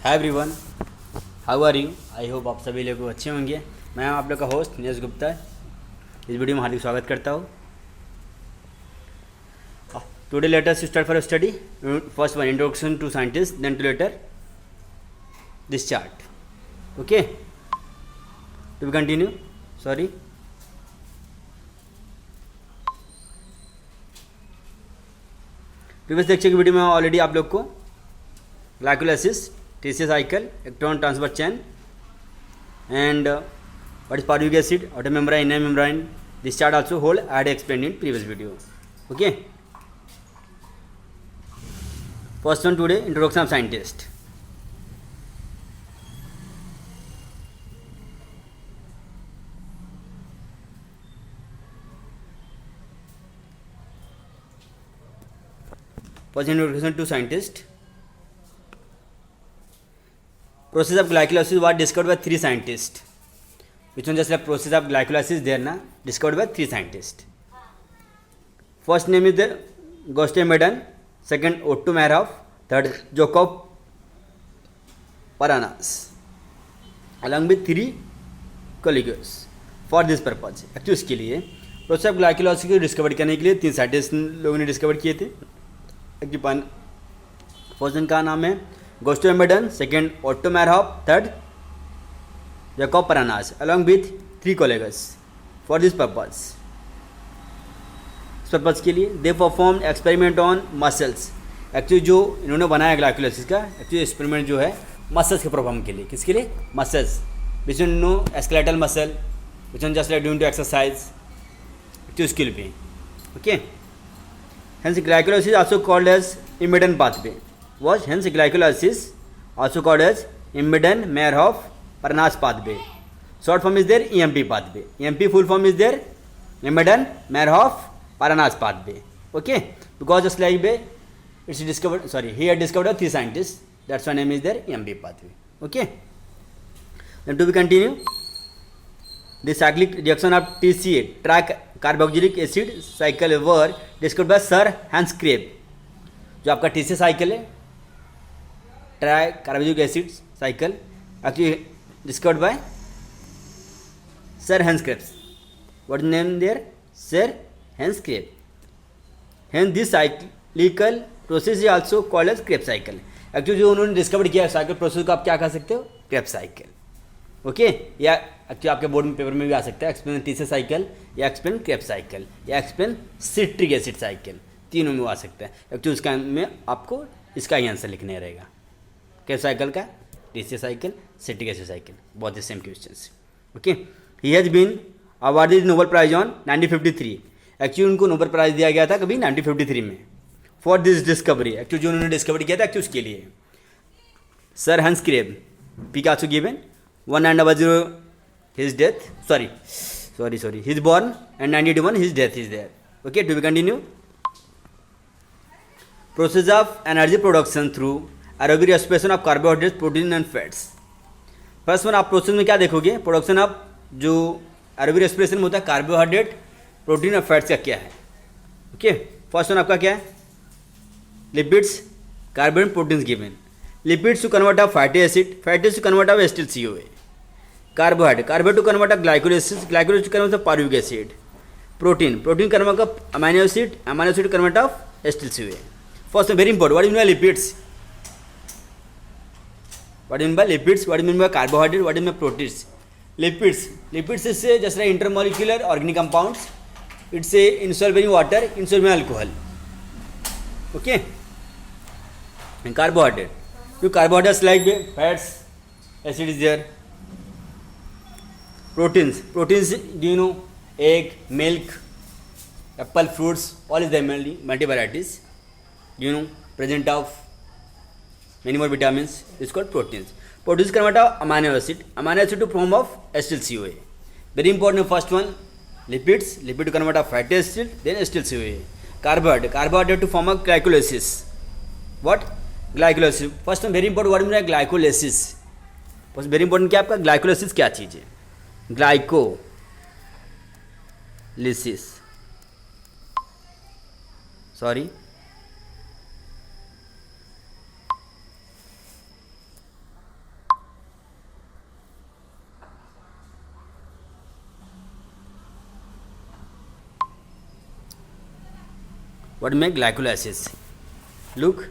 Hi everyone, how are you. I hope आप सभी लोग अच्छे होंगे। मैं आप लोग का होस्ट नीरज गुप्ता इस वीडियो में हार्दिक स्वागत करता हूँ। Today let us start for study. First one introduction to scientist, then to letter this chart. Okay, to continue. Sorry, previous lecture की वीडियो में ऑलरेडी आप लोग को glycolysis, TCS cycle, electron transfer chain and what is Paruvic acid, outer membrane, inner membrane. This chart also hold I had explained in previous video. Okay, first one today, introduction of scientist. First introduction to scientist. Process of glycolysis was discovered by three scientists. Which one? Just like process of glycolysis there na discovered by three scientists. First name is the Gostemedon, second Otto Marov, third Jakob Paranas, along with three colleagues for this purpose. Actually इसके लिए process of glycolysis को discover करने के लिए तीन scientist लोगों ने discover किए थे। फर्स्ट का नाम है Gostemedon, second Otto Marov, third Jakob Paranas, along with three colleagues for this purpose. इस पर्पज़ के लिए they perform experiment on muscles. Actually जो इन्होंने बनाया ग्लाइकोलाइसिस का एक्चुअली एक्सपेरिमेंट जो है मसल्स के परफॉर्म के लिए, किसके लिए? Muscles, which one no skeletal muscle, which one just like doing to exercise, actually उसके लिए। Okay, hence glycolysis also called as Embden pathway was hence glycolysis also called as Emmeden-Merhoff-Paranas pathway. Short form is there EMP pathway. EMP full form is there Emmeden-Merhoff-Paranas pathway. Okay, because just like it's discovered, sorry, he had discovered three scientists, that's why name is there EMP pathway. Okay, then to be continue, the cyclic reaction of TCA, tricarboxylic acid cycle were discovered by Sir Hans Krebs. जो आपका TCA cycle है, tricarboxylic acid cycle, actually discovered by sir Hans Krebs. What is name there? Sir Hans Krebs. Hence this cyclical process is also called as Krebs cycle. Actually जो उन्होंने discover किया cycle process को आप क्या कह सकते हो? Krebs cycle. Okay, या एक्चुअली आपके बोर्ड में पेपर में भी आ सकता है एक्सप्लेन TCA साइकिल, या एक्सप्लेन क्रेब्स साइकिल, या एक्सप्लेन सिट्रिक एसिड साइकिल, तीनों में आ सकता है. एक्चुअली उसका में आपको इसका ही आंसर लिखने रहेगा. क्या साइकिल का? TCA cycle, citric acid cycle, बहुत ही same questions. Okay, he has been awarded Nobel prize on 1953. Actually उनको नोबेल प्राइज दिया गया था कभी 1953 में फॉर दिस डिस्कवरी. एक्चुअली जो उन्होंने डिस्कवरी किया था एक्चुअली उसके लिए. सर हंस क्रेब, पी का also given 1900 his death, sorry he is born and 1981 his death is there. Okay, to be continue. Process of energy production through aerobic respiration of carbohydrates, protein and fats. First one आप process में क्या देखोगे? Production of जो aerobic respiration में होता है carbohydrate, protein और fats का क्या है. ओके, फर्स्ट वन आपका क्या है? Lipids, carbon, proteins given. Lipids to convert of fatty acid, fatty to convert of acetyl CoA. Carbohydrate to convert of glycolysis, glycolysis to convert of pyruvic acid. Protein convert of amino acid convert of acetyl CoA. First, very important. What do you mean by lipids? What do you mean by lipids? What do you mean by carbohydrate? What do you mean by proteins? Lipids is just like intermolecular organic compounds. It's a insoluble in water, insoluble in alcohol. Okay. And carbohydrate. You carbohydrates like fats, acid is there. Proteins. Do you know? Egg, milk, apple, fruits. All is there mainly multi varieties. You know, present of many more vitamins is called proteins. Proteins convert of amino acid to form of acetyl CoA. Very important. First one, lipid to convert of fatty acid, then acetyl CoA. Carbohydrate to form of glycolysis. What? Glycolysis. First one very important. What is glycolysis? First very important क्या आपका glycolysis क्या चीज़ है? Glycolysis. Sorry. what make glycolysis? Look,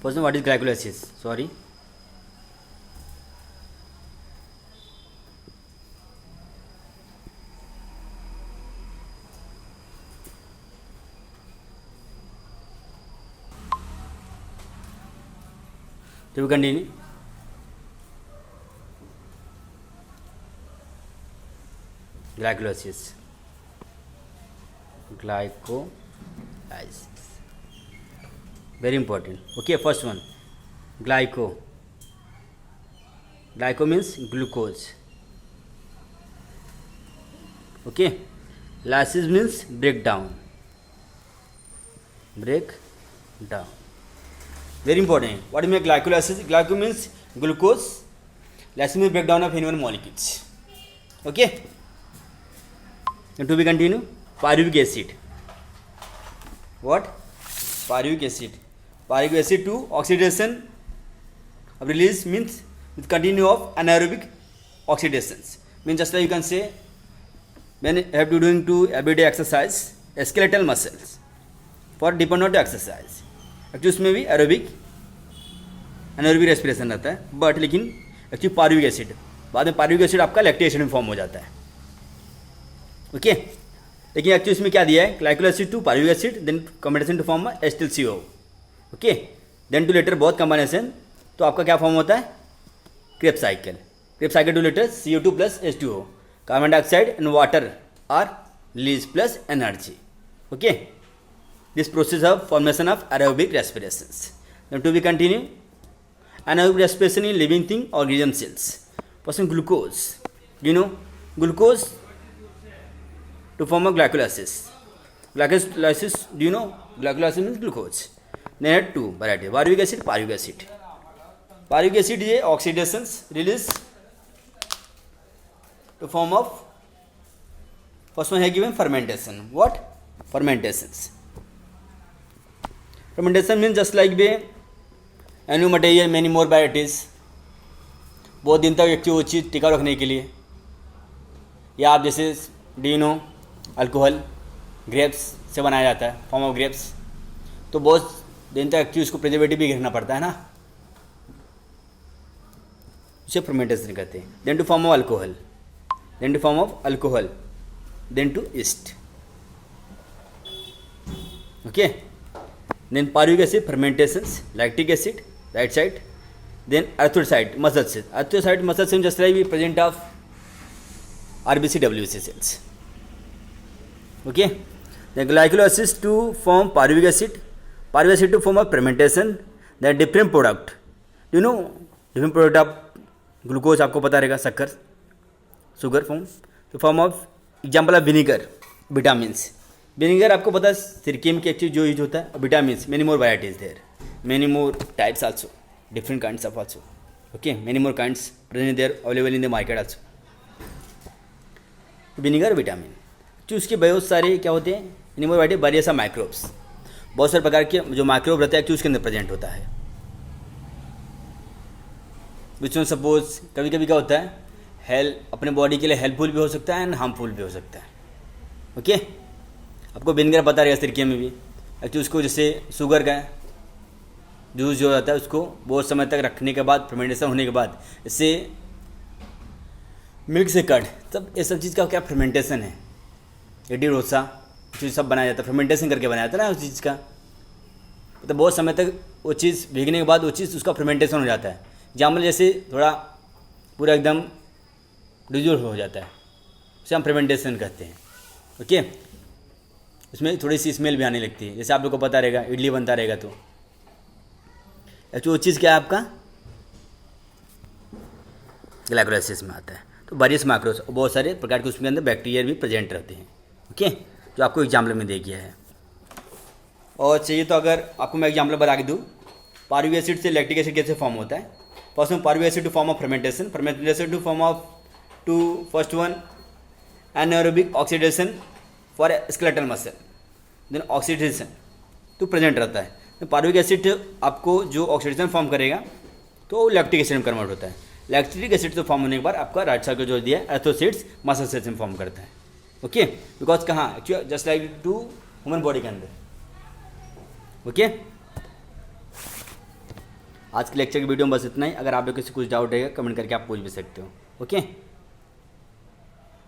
first what is glycolysis? Sorry, to continue. Glycolysis. Glycolysis. Very important. Okay, first one. Glyco. Glyco means glucose. Okay. Lysis means breakdown. Break down. Very important. What do you mean glycolysis? Glyco means glucose. Lysis means breakdown of any one molecules. Okay. And to be continued, pyruvic acid. What? Pyruvic acid. Pyruvic acid to oxidation of release means with continue of anaerobic oxidations. Means just like you can say, when you have to doing to everyday exercise, skeletal muscles for depend on to exercise. Actually उसमें भी anaerobic respiration रहता है, but लेकिन actually पारुविक acid, बाद में पारुविक acid आपका lactic acid में form हो जाता है. ओके, लेकिन एक्चुअली इसमें क्या दिया है, glycol acid to pyruvic acid, then combination to form HCl. Okay, then to later both combination, तो आपका क्या फॉर्म होता है, Krebs cycle. Krebs cycle to later CO2 plus H2O, carbon dioxide and water are release plus energy. Okay, this process of formation of aerobic respirations. Now to be continued, anaerobic respiration in living thing organism cells. Person glucose, you know glucose to form a glycolysis. Glycolysis, do you know glycolysis means glucose. Then had two variety, pyruvic acid, pyruvic acid. Pyruvic acid is oxidations release to form of, first one है given fermentation. What? Fermentations. Fermentation means just like the new material, many more varieties. बहुत दिन तक एक वो चीज़ टिका रखने के लिए, या आप जैसे डीनो अल्कोहल ग्रेप्स से बनाया जाता है, फॉर्म ऑफ ग्रेप्स, तो बहुत दिन तक एक्चुअली उसको प्रिजर्वेटिव भी रखना पड़ता है ना, उसे फर्मेंटेशन कहते हैं. Then to form of alcohol, then to form of alcohol, then to yeast. Okay, then pyruvic acid fermentations, lactic acid right side, then erythrocyte muscle cells. Erythrocyte muscle cells just like we present of RBC WBC cells. Okay, then glycolysis to form pyruvic acid to form a fermentation, then different product. You know different product of glucose आपको पता रहेगा, शक्कर sugar form, तो form of example of vinegar, vitamins. Vinegar आपको पता है सिरके में एक्चुअली जो यूज होता है. Vitamins, many more varieties there, many more types also, different kinds of also. Okay, many more kinds present there available in the market also. Vinegar vitamin जो उसके बहुत सारे क्या होते हैं, many more variety, various of microbes, बहुत सारे प्रकार के जो माइक्रोब रहता है एक्चुअली उसके अंदर प्रेजेंट होता है. विच वन सपोज कभी कभी क्या होता है, हेल्थ अपने बॉडी के लिए हेल्पफुल भी हो सकता है एंड हार्मफुल भी हो सकता है. ओके, आपको विनेगर पता रहेगा सिरके में भी एक्चुअली उसको जैसे शुगर का जूस जो होता है उसको बहुत समय तक रखने के बाद, फर्मेंटेशन होने के बाद, इससे मिल्क से कर्ड, तब ये सब चीज़ का क्या फर्मेंटेशन है. इडली डोसा जो सब बनाया जाता है फर्मेंटेशन करके बनाया जाता है ना उस चीज़ का, तो बहुत समय तक वो चीज़ भीगने के बाद वो चीज़ उसका फर्मेंटेशन हो जाता है. जामुन जैसे थोड़ा पूरा एकदम डिजोल्व हो जाता है, उसे हम फर्मेंटेशन कहते हैं. ओके, उसमें थोड़ी सी स्मेल भी आने लगती है, जैसे आप लोग को पता रहेगा इडली बनता रहेगा तो एक्चुअली वो चीज़ क्या है आपका ग्लाइकोलाइसिस में आता है. तो वेरियस माइक्रोस, बहुत सारे प्रकार के उसके अंदर बैक्टीरिया भी प्रेजेंट रहते हैं. ओके, जो आपको एग्जाम्पल में दे गया है. और चाहिए तो अगर आपको मैं एग्जाम्पल बता के दूँ, पारुविक एसिड से लैक्टिक एसिड कैसे फॉर्म होता है. First one pyruvic acid to form of fermentation, fermentation to form of to first one anaerobic oxidation for skeletal muscle, then oxidation तो प्रेजेंट रहता है. तो पारुविक एसिड आपको जो ऑक्सीडेशन फॉर्म करेगा तो लैक्टिक एसिड में कन्वर्ट होता है. लैक्टिक एसिड से फॉर्म होने के बाद आपका राइट साइड का जो दिया है एथोसाइट्स मसल सेल्स में फॉर्म करता है। ओके, बिकॉज कहाँ actually just like to human body के अंदर। ओके, आज के लेक्चर की वीडियो में बस इतना ही। अगर आप लोग किसी कुछ डाउट है कमेंट करके आप पूछ भी सकते हो। ओके।